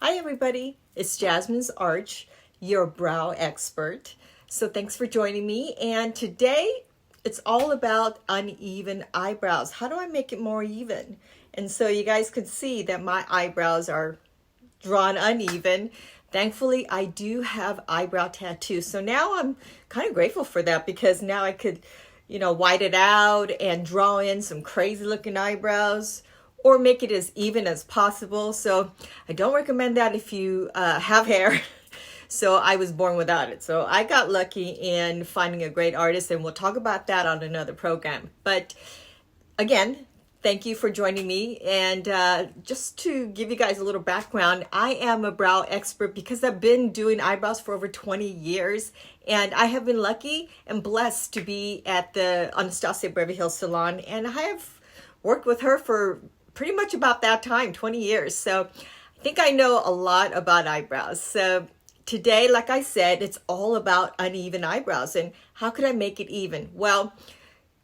Hi everybody, it's Jasmine's Arch, your brow expert. So thanks for joining me, and today it's all about uneven eyebrows. How do I make it more even? And so you guys can see that my eyebrows are drawn uneven. Thankfully, I do have eyebrow tattoos. So now I'm kind of grateful for that because now I could, white it out and draw in some crazy looking eyebrows or make it as even as possible. So I don't recommend that if you have hair. So I was born without it. So I got lucky in finding a great artist, and we'll talk about that on another program. But again, thank you for joining me. And just to give you guys a little background, I am a brow expert because I've been doing eyebrows for over 20 years. And I have been lucky and blessed to be at the Anastasia Beverly Hills Salon. And I have worked with her for pretty much about that time, 20 years. So I think I know a lot about eyebrows. So today, like I said, it's all about uneven eyebrows. And how could I make it even? Well,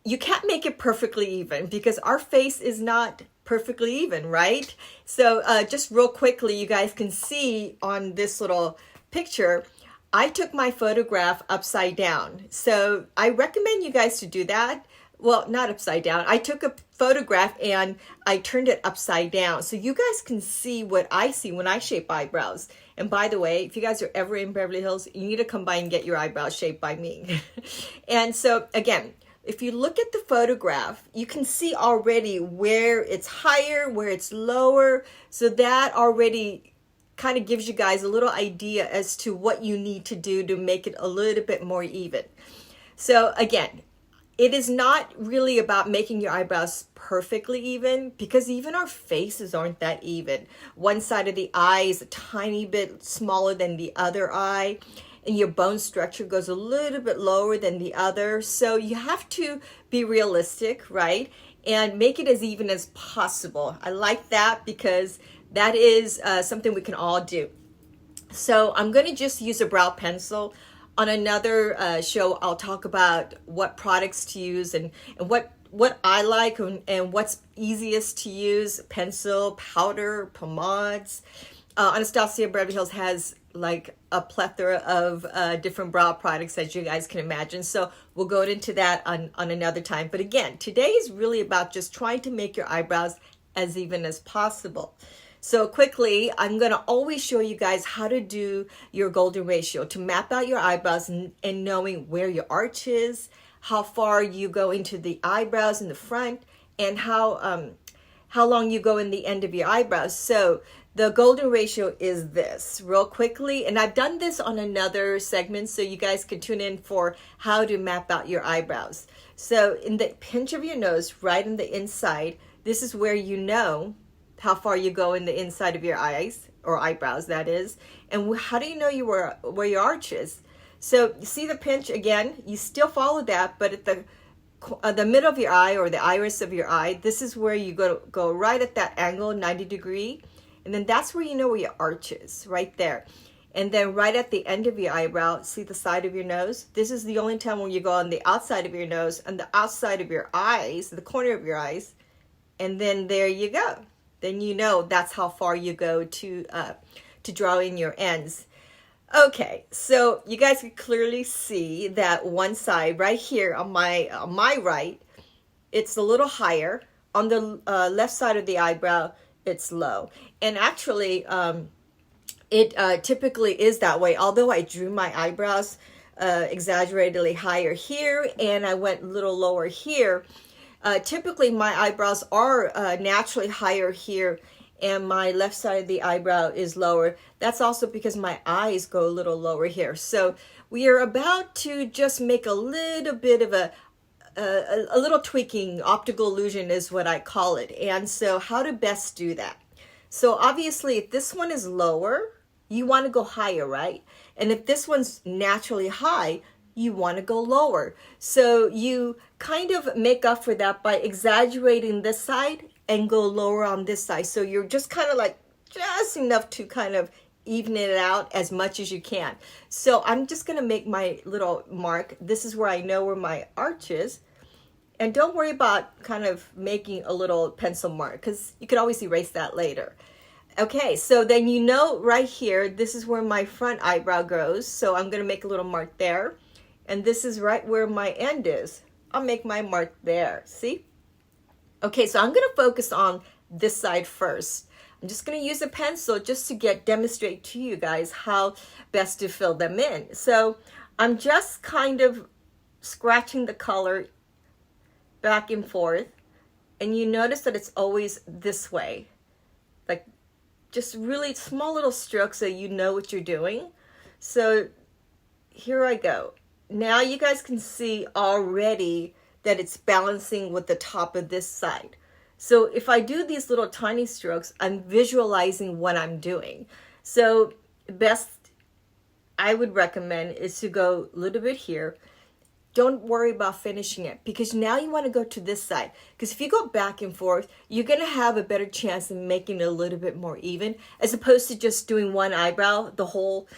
you can't make it perfectly even because our face is not perfectly even, right? So just real quickly, you guys can see on this little picture, I took my photograph upside down. So I recommend you guys to do that. Well, not upside down. I took a photograph and I turned it upside down. So you guys can see what I see when I shape eyebrows. And by the way, if you guys are ever in Beverly Hills, you need to come by and get your eyebrows shaped by me. And so again, if you look at the photograph, you can see already where it's higher, where it's lower. So that already kind of gives you guys a little idea as to what you need to do to make it a little bit more even. So again, it is not really about making your eyebrows perfectly even because even our faces aren't that even. One side of the eye is a tiny bit smaller than the other eye, and your bone structure goes a little bit lower than the other. So you have to be realistic, right? And make it as even as possible. I like that because that is something we can all do. So I'm going to just use a brow pencil. On another show, I'll talk about what products to use and what I like and what's easiest to use: pencil, powder, pomades. Anastasia Beverly Hills has like a plethora of different brow products, as you guys can imagine. So we'll go into that on another time. But again, today is really about just trying to make your eyebrows as even as possible. So quickly, I'm going to always show you guys how to do your golden ratio to map out your eyebrows and knowing where your arch is, how far you go into the eyebrows in the front, and how long you go in the end of your eyebrows. So the golden ratio is this, real quickly. And I've done this on another segment, so you guys can tune in for how to map out your eyebrows. So in the pinch of your nose, right in the inside, this is where you know how far you go in the inside of your eyes, or eyebrows, that is. And how do you know where your arch is? So you see the pinch again, you still follow that, but at the middle of your eye, or the iris of your eye, this is where you go right at that angle, 90 degree. And then that's where you know where your arch is, right there. And then right at the end of your eyebrow, see the side of your nose? This is the only time when you go on the outside of your nose and the outside of your eyes, the corner of your eyes. And then there you go. Then you know that's how far you go to draw in your ends. Okay, so you guys can clearly see that one side right here on my right, it's a little higher. On the left side of the eyebrow, it's low. And actually, it typically is that way. Although I drew my eyebrows exaggeratedly higher here, and I went a little lower here. Typically, my eyebrows are naturally higher here, and my left side of the eyebrow is lower. That's also because my eyes go a little lower here. So we are about to just make a little bit of a little tweaking. Optical illusion is what I call it. And so how to best do that? So obviously, if this one is lower, you want to go higher, right? And if this one's naturally high, you want to go lower. So you kind of make up for that by exaggerating this side and go lower on this side. So you're just kind of like just enough to kind of even it out as much as you can. So I'm just going to make my little mark. This is where I know where my arch is. And don't worry about kind of making a little pencil mark because you can always erase that later. Okay, so then you know right here, this is where my front eyebrow goes. So I'm going to make a little mark there. And this is right where my end is. I'll make my mark there. See? Okay, so I'm going to focus on this side first. I'm just going to use a pencil just to demonstrate to you guys how best to fill them in. So I'm just kind of scratching the color back and forth. And you notice that it's always this way. Like just really small little strokes so you know what you're doing. So here I go. Now you guys can see already that it's balancing with the top of this side. So if I do these little tiny strokes, I'm visualizing what I'm doing. So best I would recommend is to go a little bit here. Don't worry about finishing it because now you want to go to this side. Because if you go back and forth, you're going to have a better chance of making it a little bit more even as opposed to just doing one eyebrow, the whole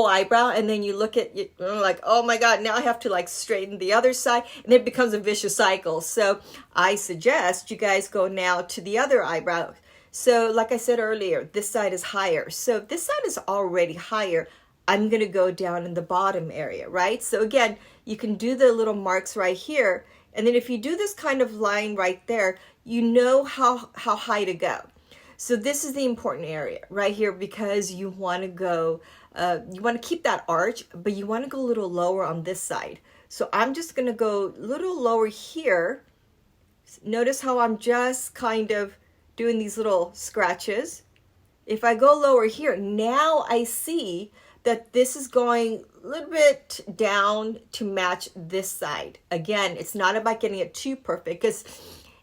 eyebrow. And then you look at it like, oh my God, now I have to like straighten the other side. And it becomes a vicious cycle. So I suggest you guys go now to the other eyebrow. So like I said earlier, this side is higher. So if this side is already higher, I'm going to go down in the bottom area, right? So again, you can do the little marks right here. And then if you do this kind of line right there, you know how high to go. So this is the important area right here because you want to go, you want to keep that arch, but you want to go a little lower on this side. So I'm just going to go a little lower here. Notice how I'm just kind of doing these little scratches. If I go lower here, now I see that this is going a little bit down to match this side. Again, it's not about getting it too perfect because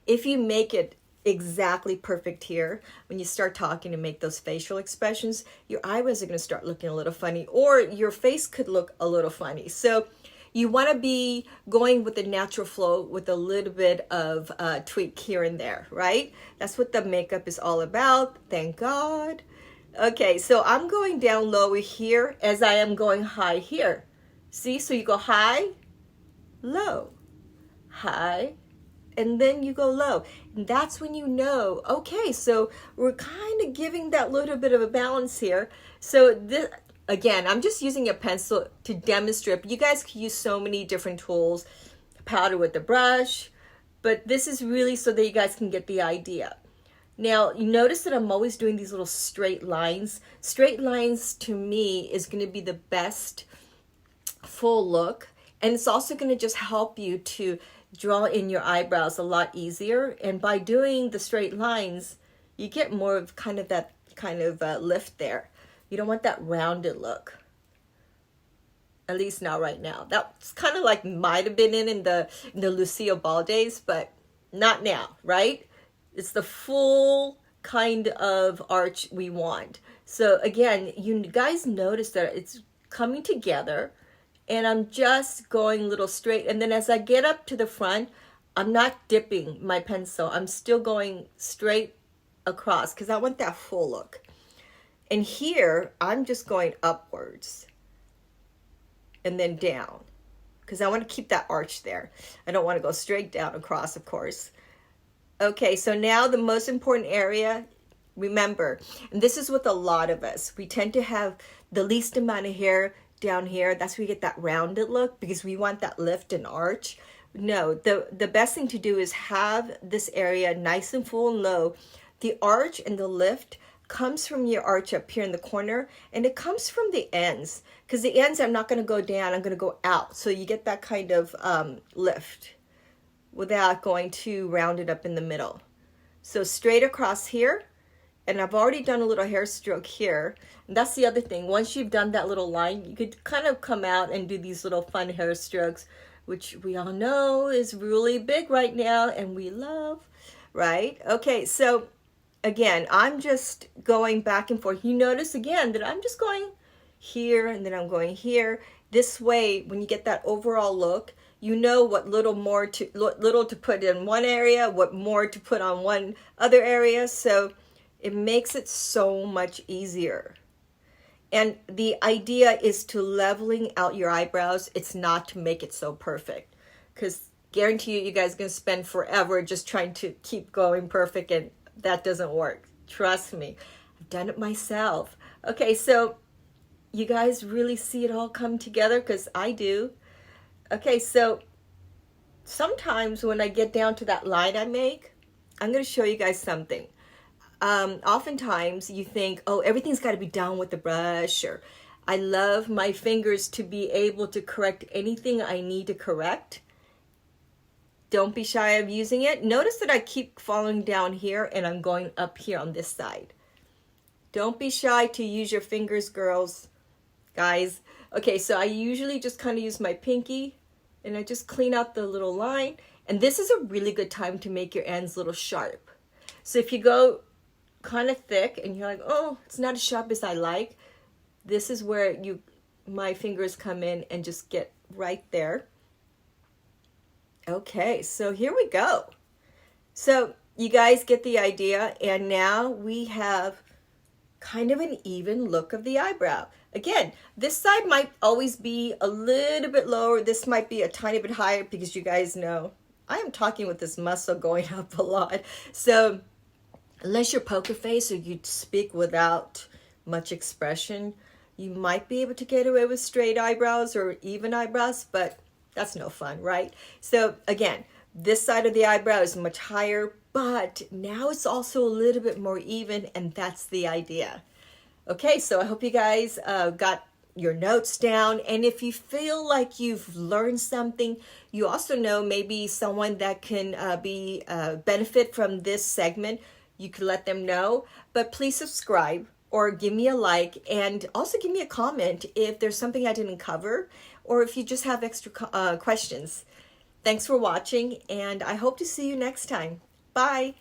if you make it exactly perfect here, when you start talking to make those facial expressions, your eyebrows are going to start looking a little funny or your face could look a little funny. So you want to be going with the natural flow with a little bit of tweak here and there, right? That's what the makeup is all about. Thank God. Okay, so I'm going down lower here as I am going high here. See, so you go high, low, high, and then you go low. And that's when you know, okay, so we're kind of giving that little bit of a balance here. So this, again, I'm just using a pencil to demonstrate. You guys can use so many different tools, powder with the brush, but this is really so that you guys can get the idea. Now, you notice that I'm always doing these little straight lines. Straight lines to me is going to be the best full look. And it's also going to just help you to draw in your eyebrows a lot easier. And by doing the straight lines, you get more of kind of that kind of lift there. You don't want that rounded look. At least not right now. That's kind of like might have been in the Lucille Ball days, but not now, right? It's the full kind of arch we want. So again, you guys notice that it's coming together and I'm just going a little straight. And then as I get up to the front, I'm not dipping my pencil. I'm still going straight across because I want that full look. And here, I'm just going upwards and then down because I want to keep that arch there. I don't want to go straight down across, of course. Okay, so now the most important area, remember, and this is with a lot of us, we tend to have the least amount of hair down here. That's where you get that rounded look because we want that lift and arch. No, the best thing to do is have this area nice and full and low. The arch and the lift comes from your arch up here in the corner and it comes from the ends because the ends I'm not going to go down, I'm going to go out. So you get that kind of lift without going too rounded up in the middle. So straight across here, and I've already done a little hair stroke here. And that's the other thing. Once you've done that little line, you could kind of come out and do these little fun hair strokes, which we all know is really big right now and we love, right? Okay, so again, I'm just going back and forth. You notice again that I'm just going here and then I'm going here. This way, when you get that overall look, you know what little to put in one area, what more to put on one other area. So it makes it so much easier. And the idea is to leveling out your eyebrows. It's not to make it so perfect. Because guarantee you guys are going to spend forever just trying to keep going perfect. And that doesn't work. Trust me. I've done it myself. Okay, so you guys really see it all come together? Because I do. Okay, so sometimes when I get down to that line I make, I'm going to show you guys something. Oftentimes you think, oh, everything's got to be done with the brush, or I love my fingers to be able to correct anything I need to correct. Don't be shy of using it. Notice that I keep falling down here and I'm going up here on this side. Don't be shy to use your fingers, girls, guys. Okay, so I usually just kind of use my pinky and I just clean out the little line. And this is a really good time to make your ends a little sharp. So if you go kind of thick and you're like, oh, it's not as sharp as I like, this is where my fingers come in and just get right there. Okay, so here we go. So you guys get the idea, and now we have kind of an even look of the eyebrow. Again, this side might always be a little bit lower. This might be a tiny bit higher because you guys know I am talking with this muscle going up a lot. So unless you're poker face or you speak without much expression, you might be able to get away with straight eyebrows or even eyebrows, but that's no fun, right? So again, this side of the eyebrow is much higher, but now it's also a little bit more even, and that's the idea. Okay, so I hope you guys got your notes down, and if you feel like you've learned something, you also know maybe someone that can benefit from this segment, you could let them know. But please subscribe or give me a like, and also give me a comment if there's something I didn't cover, or if you just have extra questions. Thanks for watching, and I hope to see you next time. Bye.